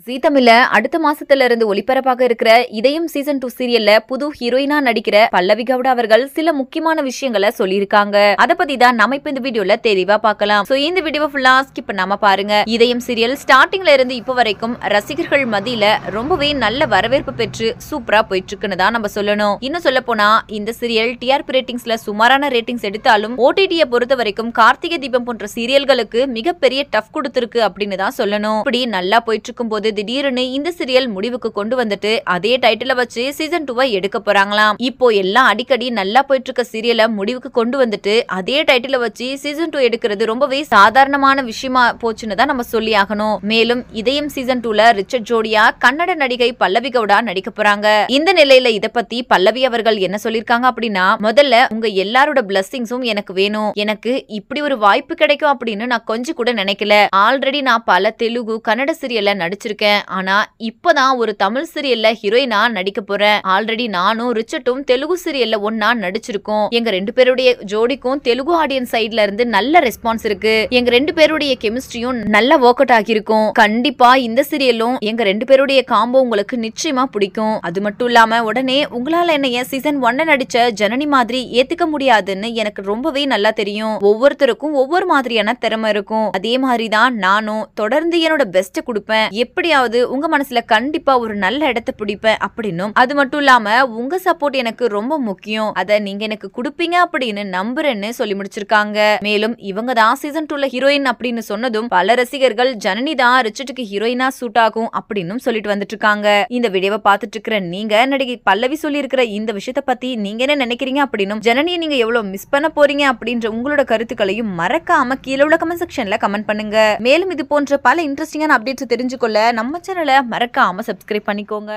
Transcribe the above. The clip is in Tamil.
ஜீ தமிழ்ல அடுத்த மாசத்துல இருந்து ஒளிபரப்பாக இருக்கிற இதயம் சீசன் 2 சீரியல்ல புது ஹீரோயினா நடிக்கிற பல்லவி கவுடா அவர்கள் சில முக்கியமான விஷயங்களை சொல்லியிருக்காங்க. அத பத்தி தான் நம்ம இப்ப இந்த வீடியோல தெளிவா பார்க்கலாம். சோ இந்த வீடியோவை ஃபுல்லா ஸ்கிப் பண்ணாம பாருங்க. இதயம் சீரியல் ஸ்டார்டிங்ல இருந்து இப்ப வரைக்கும் ரசிகர்கள் மத்தியில ரொம்பவே நல்ல வரவேற்பு பெற்று சூப்பரா போயிட்டு இருக்குன்னு தான் நம்ம சொல்லணும். இன்னும் சொல்ல போனா இந்த சீரியல் டிஆர்பி ரேட்டிங்ஸ்ல சுமாரான ரேட்டிங்ஸ் எடுத்தாலும் ஓடிடியை பொறுத்த வரைக்கும் கார்த்திகை தீபம் போன்ற சீரியல்களுக்கு மிகப்பெரிய டஃப் கொடுத்திருக்கு அப்படின்னு தான் சொல்லணும். இப்படி நல்லா போயிட்டு இருக்கும் போது திடீர்னு இந்த சீரியல் முடிவுக்கு கொண்டு வந்துட்டு அதே டைட்டில வச்சு சீசன் 2 எடுக்க போறாங்களாம். இப்போ எல்லாம் அடிக்கடி நல்லா போயிட்டு இருக்க சீரியலை முடிவுக்கு கொண்டு வந்துட்டு அதே டைட்டில வச்சு சீசன் 2 எடுக்கிறது ரொம்பவே சாதாரணமான விஷயமா போச்சுன்னு தான் நம்ம சொல்லி ஆகணும். மேலும் இதயம் சீசன் 2ல ரிச்சர்ட் ஜோடியா கன்னட நடிகை பல்லவி கவுடா நடிக்க போறாங்க. இந்த நிலையில இத பத்தி பல்லவி அவர்கள் என்ன சொல்லிருக்காங்க அப்படின்னா, முதல்ல உங்க எல்லாரோட பிளஸிங்ஸும் எனக்கு வேணும். எனக்கு இப்படி ஒரு வாய்ப்பு கிடைக்கும் அப்படின்னு நான் கொஞ்சம் கூட நினைக்கல. ஆல்ரெடி நான் பல தெலுங்கு கன்னட சீரியல்ல நடிச்சிருக்கேன். ஆனா இப்பதான் ஒரு தமிழ் சீரியல்ல ஹீரோயினா நடிக்க போறேன். ஆல்ரெடி நானும் ரிச்சர்டும் தெலுங்கு சீரியல்ல ஒன்னா நடிச்சிருக்கோம். எங்க ரெண்டு பேருடைய ஜோடிக்கும் தெலுங்கு ஆடியன்ஸ் சைட்ல இருந்து நல்ல ரெஸ்பான்ஸ் இருக்கு. எங்க ரெண்டு பேருடைய கெமிஸ்ட்ரியும் நல்ல ஒர்க் அவுட் ஆகிருக்கும். கண்டிப்பா இந்த சீரியலும் எங்க ரெண்டு பேருடைய காம்போ உங்களுக்கு நிச்சயமா பிடிக்கும். அது மட்டும் இல்லாம உடனே உங்களால என்ன சீசன் 1 நடிச்ச ஜனனி மாதிரி ஏத்துக்க முடியாதுன்னு எனக்கு ரொம்பவே நல்லா தெரியும். ஒவ்வொருத்தருக்கும் ஒவ்வொரு மாதிரியான திறமை இருக்கும். அதே மாதிரிதான் நானும் தொடர்ந்து என்னோட பெஸ்ட் கொடுப்பேன். எப்படியாவது உங்க மனசுல கண்டிப்பா ஒரு நல்ல இடத்தை பிடிப்பேன் அப்படின்னும், அது மட்டும் இல்லாம உங்க சப்போர்ட் எனக்கு ரொம்ப முக்கியம். அத நீங்க எனக்கு கொடுப்பீங்க அப்படின்னு நம்புறேன்னு சொல்லி முடிச்சிருக்காங்க. மேலும் இவங்க தான் சீசன் 2ல ஹீரோயின் அப்படின்னு சொன்னதும் பல ரசிகர்கள் ஜனனி தான் ரிச்சர்டுக்கு ஹீரோயினா சூட் ஆகும் அப்படின்னு சொல்லிட்டு வந்துட்டு இருக்காங்க. இந்த வீடியோவை பார்த்துட்டு இருக்கிற நீங்க நடிகை பல்லவி சொல்லி இருக்கிற இந்த விஷயத்த பத்தி நீங்க என்ன நினைக்கிறீங்க அப்படின்னும், ஜனனியை நீங்க எவ்வளவு மிஸ் பண்ண போறீங்க அப்படின்ற உங்களோட கருத்துக்களையும் மறக்காம கீழே உள்ள கமெண்ட் செக்ஷன்ல கமெண்ட் பண்ணுங்க. மேலும் இது போன்ற பல இன்ட்ரெஸ்டிங்கான அப்டேட்ஸ் தெரிஞ்சுக்கொள்ள நம்ம சேனலை மறக்காம சப்ஸ்கிரைப் பண்ணிக்கோங்க.